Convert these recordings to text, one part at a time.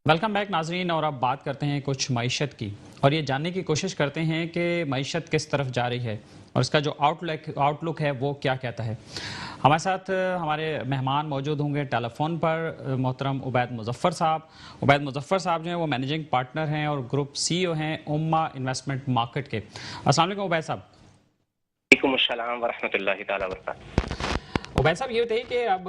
Welcome back नाजरीन। और अब बात करते हैं कुछ मईशत की और ये जानने की कोशिश करते हैं कि मईशत किस तरफ जा रही है और इसका जो आउटलुक है वो क्या कहता है। हमारे साथ हमारे मेहमान मौजूद होंगे टेलीफोन पर मोहतरम उबैद मुजफ्फर साहब। उबैद मुजफ्फर साहब जो हैं वो मैनेजिंग पार्टनर हैं और ग्रुप सीईओ हैं उम्मा इन्वेस्टमेंट मार्केट के। अस्सलाम वालेकुम उबैद साहब। वालेकुम अस्सलाम वरहमतुल्लाहि ताला वबरकातुहू। उबैद साहब ये बताइए कि अब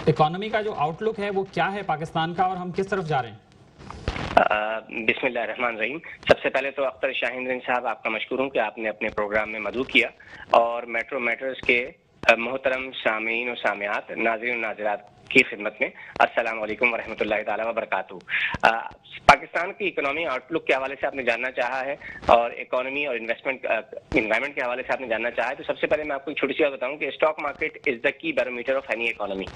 इकोनॉमी का जो आउटलुक है वो क्या है पाकिस्तान का और हम किस तरफ जा रहे हैं। बिस्मिल्लाहिर्रहमानिर्रहीम। सबसे पहले तो अख्तर शाहिन साहब आपका मशकूर हूँ कि आपने अपने प्रोग्राम में मदऊ किया और मेट्रो मैटर्स के मोहतरम सामीन और सामियात नाज़रीन और नाज़रात की खिदमत में अस्सलाम वालेकुम वरहमतुल्लाहि ताला वबरकातुहू। पाकिस्तान की इकोनॉमी आउटलुक के हवाले से आपने जानना चाहा है और इकोनॉमी और इन्वेस्टमेंट इन्वायरमेंट के हवाले से आपने जानना चाहा है, तो सबसे पहले मैं आपको एक छोटी सी बात बताऊं कि stock market is the key barometer of any economy.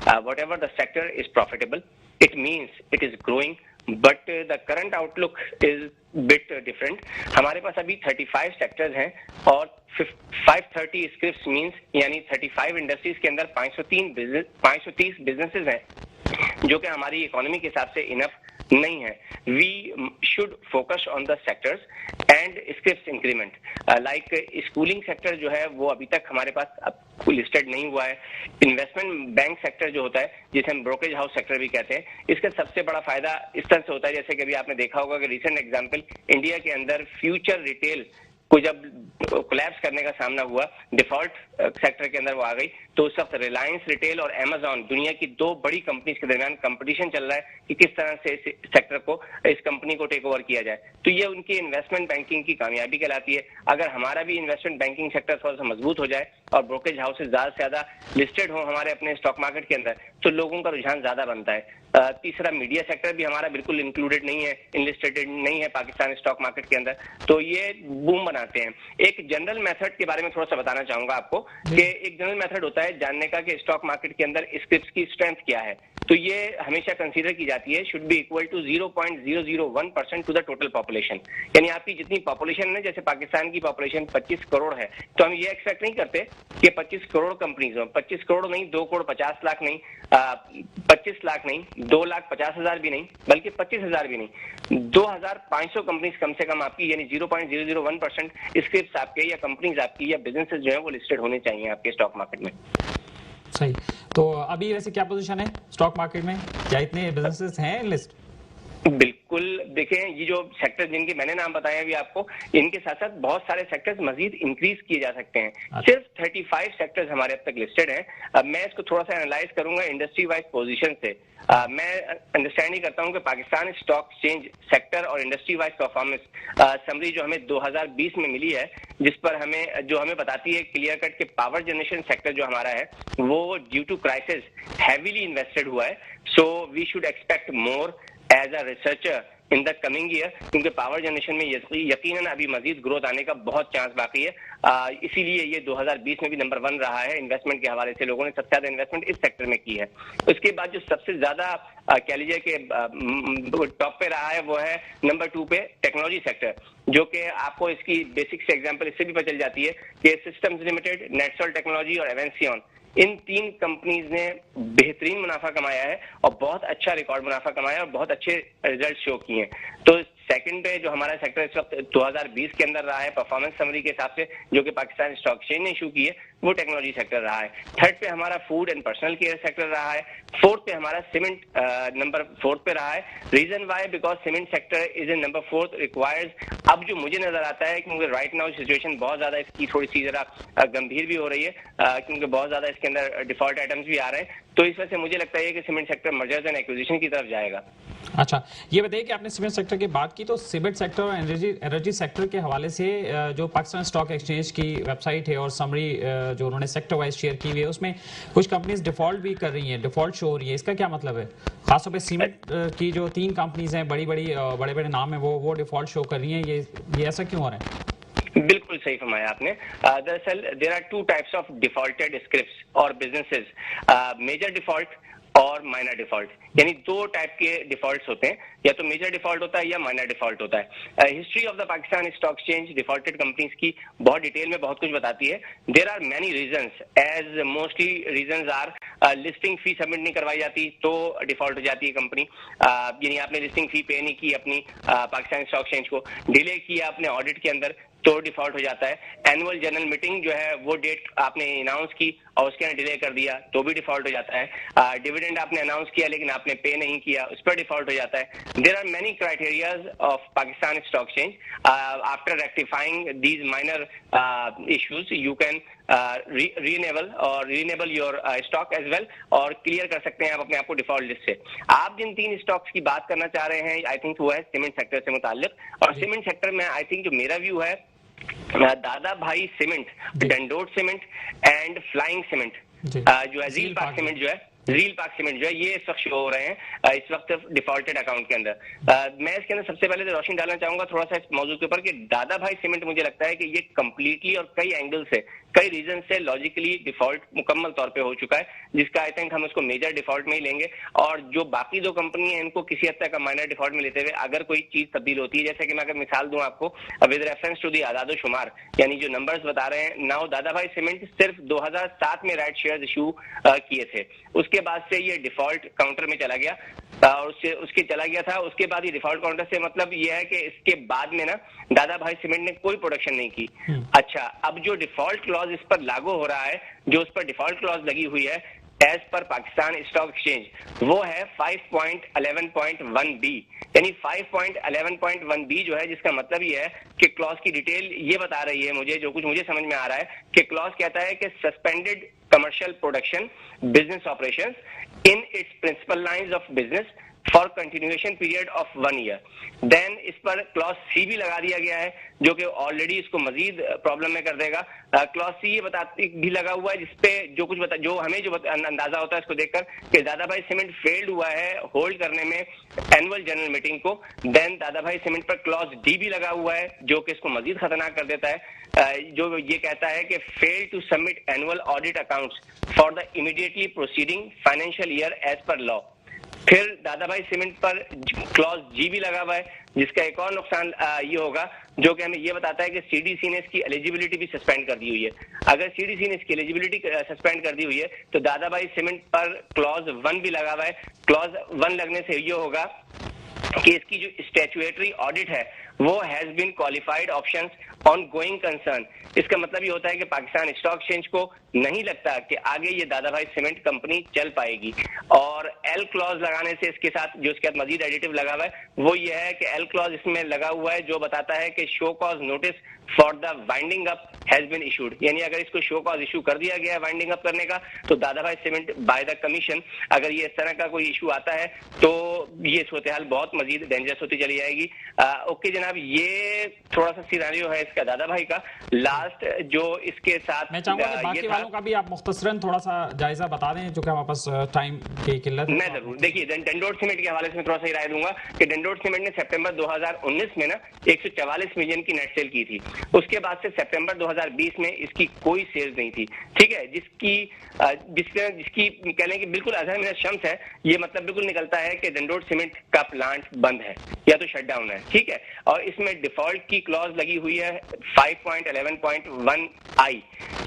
Whatever the sector is profitable, it means it is growing, but the current outlook is bit different. हमारे पास अभी 35 सेक्टर्स हैं और 530 स्क्रिप्ट्स मींस यानी 35 इंडस्ट्रीज के अंदर 530 बिजनेसेस हैं जो कि हमारी इकोनॉमी के हिसाब से इनफ नहीं है। We should focus on the sectors and script increment. Like schooling sector जो है वो अभी तक हमारे पास अब लिस्टेड नहीं हुआ है। इन्वेस्टमेंट बैंक सेक्टर जो होता है जिसे हम ब्रोकरेज हाउस सेक्टर भी कहते हैं, इसका सबसे बड़ा फायदा इस तरह से होता है जैसे कि अभी आपने देखा होगा कि रिसेंट एग्जांपल इंडिया के अंदर फ्यूचर रिटेल को जब कोलैप्स करने का सामना हुआ, डिफॉल्ट सेक्टर के अंदर वो आ गई, तो उस वक्त रिलायंस रिटेल और अमेजॉन दुनिया की दो बड़ी कंपनीज के दरमियान कंपटीशन चल रहा है कि किस तरह से इस सेक्टर को, इस कंपनी को टेक ओवर किया जाए। तो ये उनकी इन्वेस्टमेंट बैंकिंग की कामयाबी कहलाती है। अगर हमारा भी इन्वेस्टमेंट बैंकिंग सेक्टर थोड़ा सा मजबूत हो जाए और ब्रोकरेज हाउसेज ज्यादा से ज्यादा लिस्टेड हो हमारे अपने स्टॉक मार्केट के अंदर, तो लोगों का रुझान ज्यादा बनता है। तीसरा, मीडिया सेक्टर भी हमारा बिल्कुल इंक्लूडेड नहीं है, इनलिस्टेड नहीं है पाकिस्तान स्टॉक मार्केट के अंदर, तो ये बूम बनाते हैं। एक जनरल मेथड के बारे में थोड़ा सा बताना चाहूंगा आपको कि एक जनरल मेथड होता है जानने का कि स्टॉक मार्केट के अंदर स्क्रिप्ट्स की स्ट्रेंथ क्या है। तो ये हमेशा कंसीडर की जाती है should be equal to 0.001% to the total population. यानी आपकी जितनी पॉपुलेशन है, जैसे पाकिस्तान की पॉपुलेशन 25 करोड़ है, तो हम ये एक्सपेक्ट नहीं करते कि 25 करोड़ कंपनीज हो। 25 करोड़ नहीं, 2 करोड़ 50 लाख नहीं, 25 लाख नहीं, 2,50,000 भी नहीं, बल्कि 25,000 भी नहीं, 2,500 कंपनीज कम से कम आपकी, यानी 0.001% स्क्रिप्ट्स आपके या कंपनीज आपकी या बिजनेसेस जो है वो लिस्टेड होने चाहिए आपके स्टॉक मार्केट में। सही। तो अभी वैसे क्या पोजीशन है स्टॉक मार्केट में, क्या इतने बिजनेसेस हैं लिस्ट? बिल्कुल, देखें ये जो सेक्टर जिनके मैंने नाम बताए अभी आपको, इनके साथ साथ बहुत सारे सेक्टर्स मजीद इंक्रीज किए जा सकते हैं। सिर्फ 35 सेक्टर्स हमारे अब तक लिस्टेड हैं। अब मैं इसको थोड़ा सा एनालाइज करूंगा इंडस्ट्री वाइज पोजीशन से। मैं अंडरस्टैंड ही करता हूं कि पाकिस्तान स्टॉक एक्सचेंज सेक्टर और इंडस्ट्री वाइज परफॉर्मेंस समरी जो हमें 2020 में मिली है, जिस पर हमें बताती है क्लियर कट के पावर जनरेशन सेक्टर जो हमारा है वो due to crisis heavily invested हुआ है। So we should expect more as a researcher in the coming year, क्योंकि पावर जनरेशन में यकीनन अभी मजीद ग्रोथ आने का बहुत चांस बाकी है। इसीलिए ये 2020 में भी नंबर 1 रहा है इन्वेस्टमेंट के हवाले से। लोगों ने सबसे ज्यादा इन्वेस्टमेंट इस सेक्टर में की है। उसके बाद जो सबसे ज्यादा कह लीजिए कि टॉप पे रहा है वो है नंबर 2 पे टेक्नोलॉजी सेक्टर, जो कि आपको इसकी बेसिक से एग्जाम्पल इससे भी पता चल जाती है कि सिस्टम्स लिमिटेड, नेटसॉल्ट टेक्नोलॉजी और एवेंसियन, इन 3 कंपनीज ने बेहतरीन मुनाफा कमाया है और बहुत अच्छा रिकॉर्ड मुनाफा कमाया है और बहुत अच्छे रिजल्ट शो किए हैं। तो सेकंड पे जो हमारा सेक्टर इस वक्त 2020 के अंदर रहा है परफॉर्मेंस समरी के हिसाब से, जो कि पाकिस्तान स्टॉक एक्सचेंज ने इशू की है, वो टेक्नोलॉजी सेक्टर रहा है। थर्ड पे हमारा food and personal care sector रहा है। फोर्थ पे हमारा सीमेंट नंबर 4 पे रहा है। Reason why, because cement sector is in number 4 requires. अब जो मुझे नजर आता है क्योंकि राइट नाउ सिचुएशन बहुत ज्यादा इसकी थोड़ी सी जरा गंभीर भी हो रही है, क्योंकि बहुत ज्यादा इसके अंदर डिफॉल्ट आइटम्स भी आ रहे हैं, तो इस वजह से मुझे लगता है कि cement sector mergers and acquisition की तरफ जाएगा। अच्छा, ये बताइए कि आपने सीमेंट सेक्टर की बात की, तो सीमेंट सेक्टर और एनर्जी सेक्टर के हवाले से जो पाकिस्तान स्टॉक एक्सचेंज की वेबसाइट है और समरी जो उन्होंने सेक्टर वाइज शेयर की हुई है, उसमें कुछ कंपनीज डिफॉल्ट भी कर रही हैं, डिफॉल्ट शो हो रही है। इसका क्या मतलब है? खासतौर पे सीमेंट की जो 3 कंपनीज हैं, बड़े बड़े नाम है, वो डिफॉल्ट शो कर रही हैं। ये ऐसा क्यों हो रहा है? बिल्कुल सही फरमाया आपने। दरअसल there are 2 types of defaulted scripts और बिजनेसेस। मेजर डिफॉल्ट और माइनर डिफॉल्ट, यानी दो टाइप के डिफॉल्ट्स होते हैं, या तो मेजर डिफॉल्ट होता है या माइनर डिफॉल्ट होता है। History of the Pakistan stock exchange defaulted companies की बहुत डिटेल में बहुत कुछ बताती है। There are many reasons, as mostly reasons are listing fee submit नहीं करवाई जाती तो डिफॉल्ट हो जाती है कंपनी, यानी आपने लिस्टिंग फी पे नहीं की अपनी पाकिस्तान स्टॉक एक्सचेंज को, डिले किया आपने ऑडिट के अंदर तो डिफॉल्ट हो जाता है। एनुअल जनरल मीटिंग जो है वो डेट आपने अनाउंस की और उसके अंदर डिले कर दिया तो भी डिफॉल्ट हो जाता है। डिविडेंड आपने अनाउंस किया लेकिन आपने पे नहीं किया, उस पर डिफॉल्ट हो जाता है। There are many criterias of Pakistan stock exchange, after rectifying these minor issues you can reenable your stock as well, और क्लियर कर सकते हैं आप अपने आप को डिफॉल्ट लिस्ट से। आप जिन 3 स्टॉक्स की बात करना चाह रहे हैं आई थिंक वो है सीमेंट सेक्टर से मुताल्लिक, और सीमेंट सेक्टर में आई थिंक जो मेरा व्यू है, Dada Bhai cement, Dandot cement and flying cement जो है, झील पाक सीमेंट जो है, रील पाक सीमेंट जो है, ये इस वक्त शो हो रहे हैं इस वक्त डिफॉल्टेड अकाउंट के अंदर। मैं इसके अंदर सबसे पहले तो रोशनी डालना चाहूंगा थोड़ा सा इस मौजूद के ऊपर कि दादा भाई सीमेंट मुझे लगता है कि ये कंप्लीटली और कई एंगल से, कई रीजन से लॉजिकली डिफॉल्ट मुकम्मल तौर पे हो चुका है, जिसका आई थिंक हम उसको मेजर डिफॉल्ट में ही लेंगे। और जो बाकी 2 कंपनी है इनको किसी हद तक माइनर डिफॉल्ट में लेते हुए अगर कोई चीज तब्दील होती है, जैसे कि मैं अगर मिसाल दूं आपको विद रेफरेंस टू दी आदादो शुमार, यानी जो नंबर्स बता रहे हैं नाउ, दादा भाई सीमेंट सिर्फ 2007 में राइट शेयर इशू किए थे, उसके बाद से ये डिफॉल्ट काउंटर में चला गया और उसके चला गया था। उसके बाद ये डिफॉल्ट काउंटर से मतलब ये है कि इसके बाद में ना दादा भाई सीमेंट ने कोई प्रोडक्शन नहीं की। अच्छा, अब जो डिफॉल्ट क्लॉज इस पर लागू हो रहा है, जो उस पर डिफॉल्ट क्लॉज लगी हुई है as per Pakistan stock exchange, वो है 5.11.1b, यानी 5.11.1b जो है, जिसका मतलब ये है कि क्लॉज की डिटेल ये बता रही है मुझे, जो कुछ मुझे समझ में आ रहा है कि क्लॉज कहता है कि suspended commercial production business operations in its principal lines of business for continuation period of 1 year. Then इस पर क्लॉज सी भी लगा दिया गया है जो कि ऑलरेडी इसको मजीद प्रॉब्लम में कर देगा। क्लॉज सी ये बताती भी लगा हुआ है जिसपे जो कुछ जो हमें जो अंदाजा होता है इसको देखकर कि दादा भाई सीमेंट फेल्ड हुआ है होल्ड करने में एनुअल जनरल मीटिंग को। देन दादा भाई सीमेंट पर क्लॉज डी भी लगा हुआ है जो कि इसको मजीद खतरनाक कर देता है, जो ये कहता है कि fail to submit annual audit accounts for the immediately proceeding financial year as per law. फिर दादा भाई सीमेंट पर क्लॉज जी भी लगा हुआ है, जिसका एक और नुकसान ये होगा जो कि हमें ये बताता है कि सीडीसी ने इसकी एलिजिबिलिटी भी सस्पेंड कर दी हुई है। अगर सीडीसी ने इसकी एलिजिबिलिटी सस्पेंड कर दी हुई है तो दादा भाई सीमेंट पर क्लॉज 1 भी लगा हुआ है। क्लॉज 1 लगने से ये होगा कि इसकी जो स्टैट्यूटरी ऑडिट है वो has been qualified options on going concern. इसका मतलब ये होता है कि पाकिस्तान स्टॉक एक्सचेंज को नहीं लगता कि आगे ये दादा भाई सीमेंट कंपनी चल पाएगी। और एल क्लॉज लगाने से इसके साथ जो इसके साथ मजीद एडिटिव लगा हुआ है वो ये है कि एल क्लॉज इसमें लगा हुआ है जो बताता है कि show cause notice for the winding up has been issued, यानी अगर इसको शो कॉज इशू कर दिया गया है वाइंडिंग अप करने का तो दादा Bhai cement by the commission अगर ये इस तरह का कोई इशू आता है तो ये सूरत हाल बहुत मजीद डेंजरस होती चली जाएगी। ओके जनाब, ये थोड़ा सा सिनेरियो है इसका दादा भाई का। लास्ट जो इसके साथ मैं चाहूंगा कि बाकी वालों का भी आप मुख्तसरन थोड़ा सा जायजा बता दें, जो कि हमारे पास टाइम की किल्लत है। मैं जरूर, देखिए डंडोट सीमेंट के हवाले से मैं थोड़ा सा ही राय दूंगा कि डंडोट सीमेंट ने सितंबर 2019 में ना 144 मिलियन की नेट सेल की थी। उसके बाद से सितंबर 2020 में इसकी कोई सेल्स नहीं थी, ठीक है, जिसकी कह लें कि बिल्कुल अजहर मिनत शम्स है। ये मतलब बिल्कुल निकलता है कि डंडोट सीमेंट का प्लांट बंद है या तो शट डाउन है, ठीक है। और इसमें डिफॉल्ट की क्लॉज लगी हुई है 5.11.1i।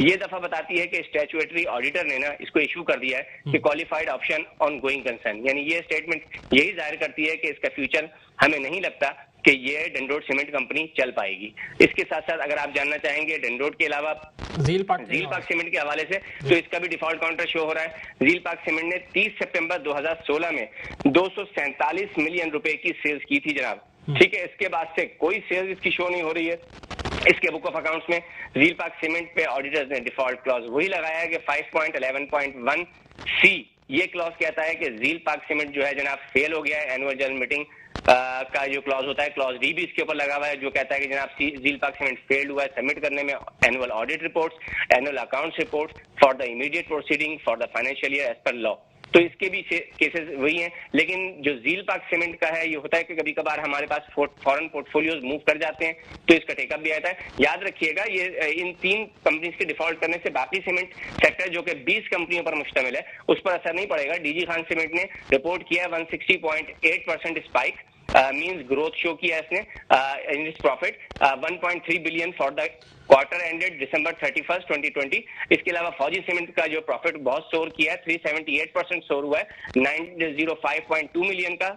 ये दफा बताती है कि स्टैट्यूटरी ऑडिटर ने ना इसको इशू कर दिया है कि qualified option on going concern, यानी ये स्टेटमेंट यही जाहिर करती है कि इसका फ्यूचर हमें नहीं लगता कि ये डंडोट सीमेंट कंपनी चल पाएगी। इसके साथ साथ अगर आप जानना चाहेंगे डंडोट के अलावा झील पाक सीमेंट के हवाले से तो इसका भी डिफॉल्ट काउंटर शो हो रहा है। झील पाक सीमेंट ने 30 सितंबर 2016 में 247 मिलियन रुपए की सेल्स की थी जनाब, ठीक है। इसके बाद से कोई सेल्स इसकी शो नहीं हो रही है। इसके बुक ऑफ अकाउंट्स में झील पाक सीमेंट पे ऑडिटर्स ने डिफॉल्ट क्लॉज वही लगाया है कि 5.11.1c। ये क्लॉज कहता है कि झील पाक सीमेंट जो है जनाब फेल हो गया है एनुअल जनरल मीटिंग का जो क्लॉज होता है। क्लॉज डी भी इसके ऊपर लगा हुआ है जो कहता है कि जनाब झील पाक सीमेंट फेल्ड हुआ है सबमिट करने में annual audit reports, annual accounts reports for the immediate proceeding for the financial year as per law, तो इसके भी केसेस वही हैं। लेकिन जो झील पार्क सीमेंट का है, ये होता है कि कभी कभार हमारे पास फॉरेन पोर्टफोलियोज मूव कर जाते हैं, तो इसका टेकअप भी आता है। याद रखिएगा, ये इन 3 कंपनीज के डिफॉल्ट करने से बाकी सीमेंट सेक्टर जो कि 20 कंपनियों पर मुश्तमिल है, उस पर असर नहीं पड़ेगा। डीजी खान सीमेंट ने रिपोर्ट किया 160.8% स्पाइक, मींस ग्रोथ शो किया इसने in this profit, 1.3 billion for the quarter ended December 31, 2020। इसके अलावा फौजी सीमेंट का जो प्रॉफिट बहुत सोर किया है, 378% सोर हुआ है, 905.2 मिलियन का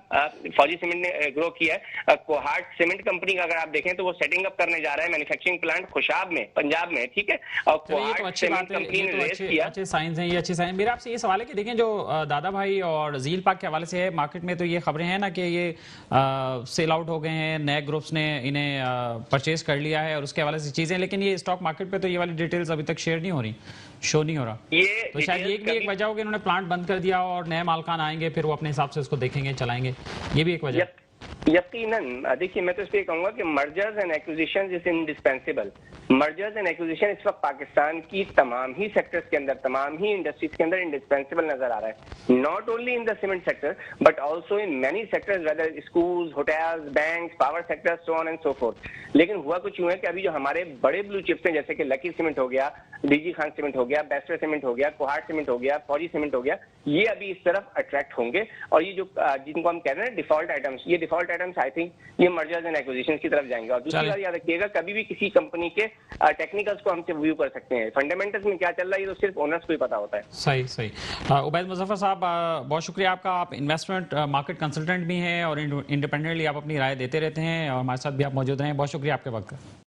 फौजी सीमेंट ने ग्रो किया है। कोहाट सीमेंट कंपनी का अगर आप देखें तो वो सेटिंग अप करने जा रहा है मैन्युफैक्चरिंग प्लांट खुशाब में, पंजाब में, ठीक है। और कोहाट सीमेंट कंपनी ने रेस किया। अच्छे साइंस हैं ये, अच्छे साइंस। मेरा आपसे ये सवाल है कि देखें जो दादा भाई और झील पार्क के हवाले से है, मार्केट में तो ये खबरें हैं ना कि ये सेल आउट हो गए हैं, नए ग्रुप्स ने इन्हें परचेज कर लिया है और उसके हवाले से चीजें, लेकिन ये स्टॉक मार्केट पे तो ये वाली डिटेल्स अभी तक शेयर नहीं हो रही, शो नहीं हो रहा। तो शायद ये भी एक वजह होगी इन्होंने प्लांट बंद कर दिया और नए मालकान आएंगे, फिर वो अपने हिसाब से उसको देखेंगे, चलाएंगे, ये भी एक वजह। यकीनन। देखिए, मैं तो इस पे कहूंगा कि mergers and acquisition is indispensable. Mergers and acquisition इस वक्त पाकिस्तान की तमाम ही सेक्टर्स के अंदर, तमाम ही इंडस्ट्रीज के अंदर इंडिस्पेंसिबल नजर आ रहा है। Not only in the cement sector but also in many sectors, whether schools, hotels, banks, power sector, so on and so forth. लेकिन हुआ कुछ यूं है कि अभी जो हमारे बड़े ब्लू चिप्स हैं, जैसे कि लकी सीमेंट हो गया, डीजी खान सीमेंट हो गया, बेस्टर सीमेंट हो गया, कोहाट सीमेंट हो गया, फौजी सीमेंट हो गया, ये अभी इस तरफ अट्रैक्ट होंगे। और ये जो जिनको हम कह रहे हैं डिफॉल्ट आइटम्स, ये डिफॉल्ट आइटम्स आई थिंक ये मर्जर्स एंड एक्विजिशंस की तरफ जाएंगे। और दूसरी बात याद रखिएगा, कभी भी किसी कंपनी के टेक्निकल्स को हमसे व्यू कर सकते हैं, फंडामेंटल्स में क्या चल रहा है ये तो सिर्फ ओनर्स को ही पता होता है। सही सही। उबैद मुजफ्फर साहब, बहुत शुक्रिया आपका। आप इन्वेस्टमेंट मार्केट कंसल्टेंट भी हैं और इंडिपेंडेंटली आप अपनी राय देते रहते हैं और हमारे साथ भी आप मौजूद रहे हैं। बहुत शुक्रिया आपके वक्त का।